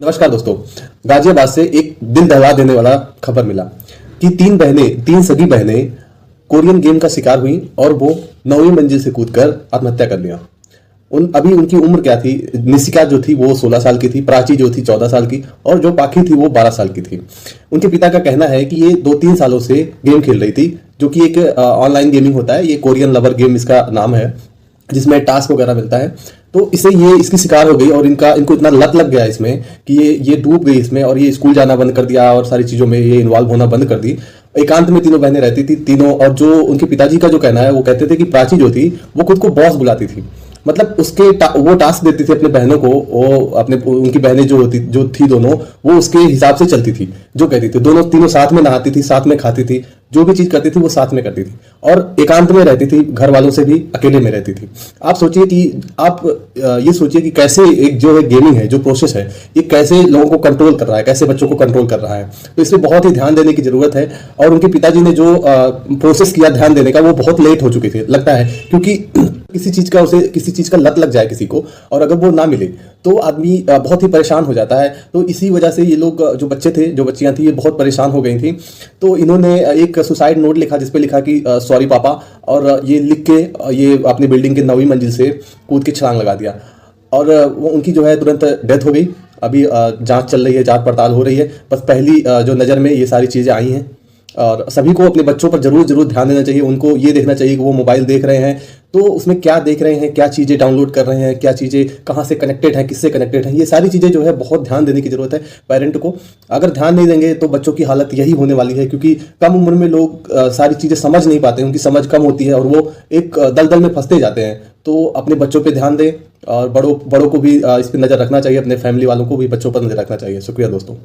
नमस्कार दोस्तों। गाजियाबाद से एक दिल दहला देने वाला खबर मिला कि तीन सगी बहनें कोरियन गेम का शिकार हुई और वो 9वीं मंजिल से कूदकर आत्महत्या कर लिया। अभी उनकी उम्र क्या थी? निशिका जो थी वो 16 साल की थी, प्राची जो थी 14 साल की और जो पाखी थी वो 12 साल की थी। उनके पिता का कहना है कि ये 2-3 सालों से गेम खेल रही थी, जो कि एक ऑनलाइन गेमिंग होता है। ये कोरियन लवर गेम इसका नाम है, जिसमें टास्क वगैरह मिलता है। तो इसे ये इसकी शिकार हो गई और इनको इतना लत लग गया इसमें कि ये डूब गई इसमें और ये स्कूल जाना बंद कर दिया और सारी चीज़ों में ये इन्वॉल्व होना बंद कर दी। एकांत में तीनों बहनें रहती थी तीनों। और जो उनके पिताजी का जो कहना है, वो कहते थे कि प्राची जो थी वो खुद को बॉस बुलाती थी। मतलब वो टास्क देती थी अपने बहनों को, वो अपने उनकी बहनें जो थी दोनों, वो उसके हिसाब से चलती थी। जो कहती थी, दोनों तीनों साथ में नहाती थी, साथ में खाती थी, जो भी चीज करती थी वो साथ में करती थी और एकांत में रहती थी, घर वालों से भी अकेले में रहती थी। आप सोचिए कि ये सोचिए कि कैसे एक जो है गेमिंग है, जो प्रोसेस है, ये कैसे लोगों को कंट्रोल कर रहा है, कैसे बच्चों को कंट्रोल कर रहा है। तो इसमें बहुत ही ध्यान देने की जरूरत है। और उनके पिताजी ने जो प्रोसेस किया ध्यान देने का, वो बहुत लेट हो चुके थे लगता है, क्योंकि किसी चीज का लत लग जाए किसी को और अगर वो ना मिले तो आदमी बहुत ही परेशान हो जाता है। तो इसी वजह से ये लोग, जो बच्चे थे, जो बच्चियां थी, ये बहुत परेशान हो गई थी। तो इन्होंने एक सुसाइड नोट लिखा जिसपे लिखा कि सॉरी पापा, और ये लिख के ये अपनी बिल्डिंग के 9वीं मंजिल से कूद के छलांग लगा दिया और वो उनकी जो है तुरंत डेथ हो गई। अभी जांच चल रही है, जांच पड़ताल हो रही है। बस पहली जो नज़र में ये सारी चीज़ें आई हैं और सभी को अपने बच्चों पर जरूर ध्यान देना चाहिए। उनको ये देखना चाहिए कि वो मोबाइल देख रहे हैं तो उसमें क्या देख रहे हैं, क्या चीज़ें डाउनलोड कर रहे हैं, क्या चीज़ें कहाँ से कनेक्टेड हैं, किससे कनेक्टेड हैं। ये सारी चीज़ें जो है बहुत ध्यान देने की जरूरत है पेरेंट को। अगर ध्यान नहीं देंगे तो बच्चों की हालत यही होने वाली है, क्योंकि कम उम्र में लोग सारी चीज़ें समझ नहीं पाते, उनकी समझ कम होती है और वो एक दलदल में फंसते जाते हैं। तो अपने बच्चों पर ध्यान दें और बड़ों को भी इस पर नज़र रखना चाहिए, अपने फैमिली वालों को भी बच्चों पर नज़र रखना चाहिए। शुक्रिया दोस्तों।